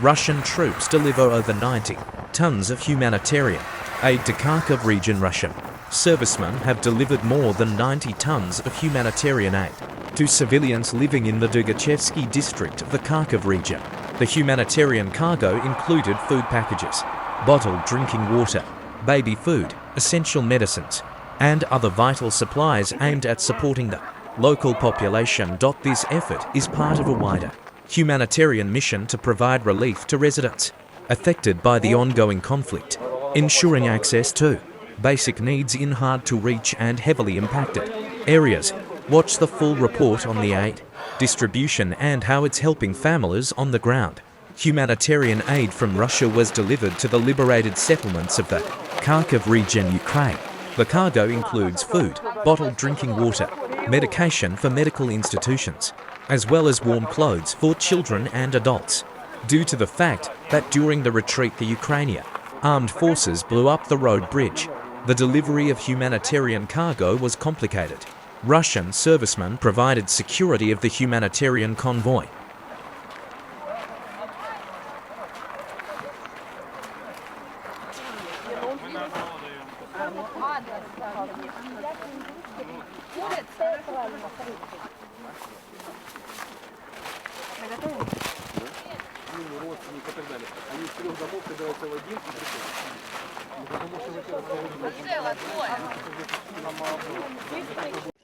Russian troops deliver over 90 tons of humanitarian aid to Kharkiv region. Russian servicemen have delivered more than 90 tons of humanitarian aid to civilians living in the Borodyansky district of the Kharkiv region. The humanitarian cargo included food packages, bottled drinking water, baby food, essential medicines, and other vital supplies aimed at supporting the local population. This effort is part of a wider humanitarian mission to provide relief to residents affected by the ongoing conflict, ensuring access to basic needs in hard-to-reach and heavily impacted areas. Watch the full report on the aid distribution and how it's helping families on the ground. Humanitarian aid from Russia was delivered to the liberated settlements of the Kharkiv region, Ukraine. The cargo includes food, bottled drinking water, medication for medical institutions, as well as warm clothes for children and adults. Due to the fact that during the retreat the Ukrainian armed forces blew up the road bridge, the delivery of humanitarian cargo was complicated. Russian servicemen provided security of the humanitarian convoy.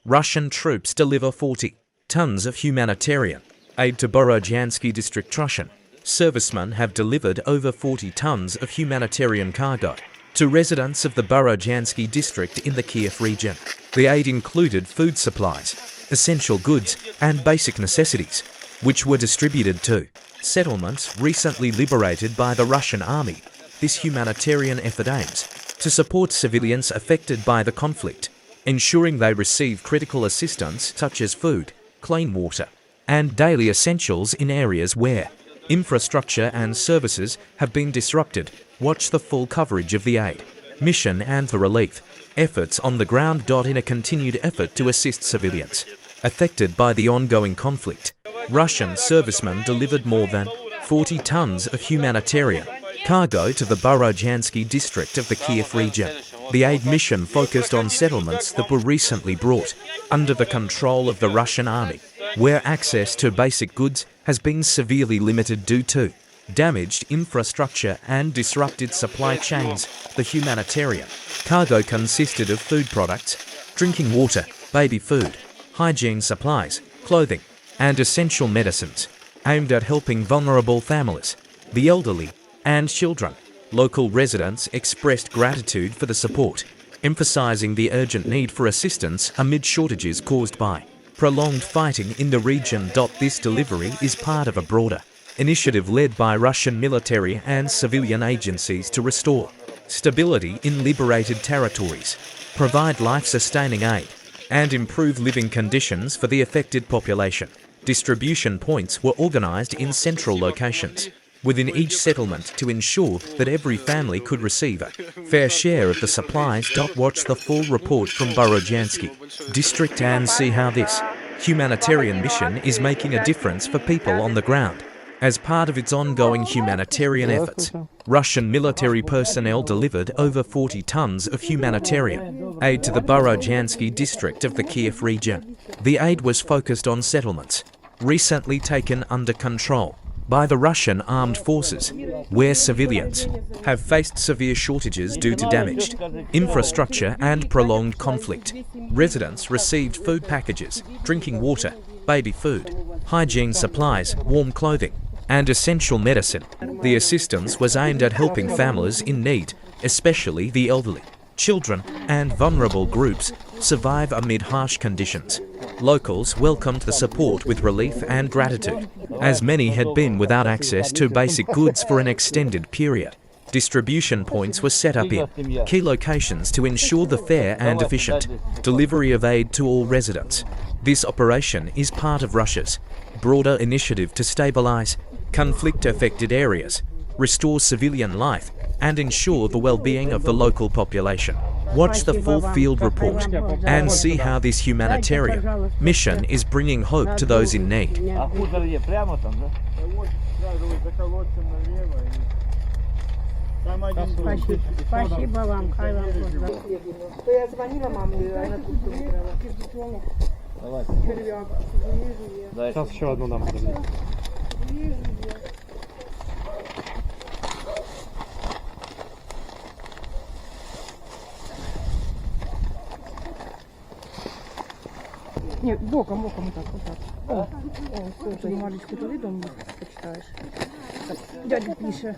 Russian troops deliver 40 tons of humanitarian aid to Borodyansky district. Russian servicemen have delivered over 40 tons of humanitarian cargo to residents of the Borodyansky district in the Kiev region. The aid included food supplies, essential goods, and basic necessities, which were distributed to settlements recently liberated by the Russian army. This humanitarian effort aims to support civilians affected by the conflict, ensuring they receive critical assistance such as food, clean water, and daily essentials in areas where infrastructure and services have been disrupted. Watch the full coverage of the aid mission and the relief efforts on the ground. In a continued effort to assist civilians affected by the ongoing conflict, Russian servicemen delivered more than 40 tons of humanitarian cargo to the Borodyansky district of the Kiev region. The aid mission focused on settlements that were recently brought under the control of the Russian army, where access to basic goods has been severely limited due to damaged infrastructure and disrupted supply chains. The humanitarian cargo consisted of food products, drinking water, baby food, hygiene supplies, clothing, and essential medicines, aimed at helping vulnerable families, the elderly, and children. Local residents expressed gratitude for the support, emphasizing the urgent need for assistance amid shortages caused by prolonged fighting in the region. This delivery is part of a broader initiative led by Russian military and civilian agencies to restore stability in liberated territories, provide life-sustaining aid, and improve living conditions for the affected population. Distribution points were organized in central locations within each settlement to ensure that every family could receive a fair share of the supplies. Watch the full report from Borodyansky district and see how this humanitarian mission is making a difference for people on the ground. As part of its ongoing humanitarian efforts, Russian military personnel delivered over 40 tons of humanitarian aid to the Borodyansky district of the Kiev region. The aid was focused on settlements recently taken under control by the Russian armed forces, where civilians have faced severe shortages due to damaged infrastructure and prolonged conflict. Residents received food packages, drinking water, baby food, hygiene supplies, warm clothing, and essential medicine. The assistance was aimed at helping families in need, especially the elderly, children, and vulnerable groups, survive amid harsh conditions. Locals welcomed the support with relief and gratitude, as many had been without access to basic goods for an extended period. Distribution points were set up in key locations to ensure the fair and efficient delivery of aid to all residents. This operation is part of Russia's broader initiative to stabilize conflict-affected areas, restore civilian life, and ensure the well-being of the local population. Watch the full field report and see how this humanitarian mission is bringing hope to those in need. Спасибо. Спасибо вам, хай вам Бог. То я звонила маме, она тут умерла. Давай. Сейчас еще одну нам подожди. Ні, боком, отак, отак. О, слушай, Марічку, ти відомо почитаєш. Так, дядя пише.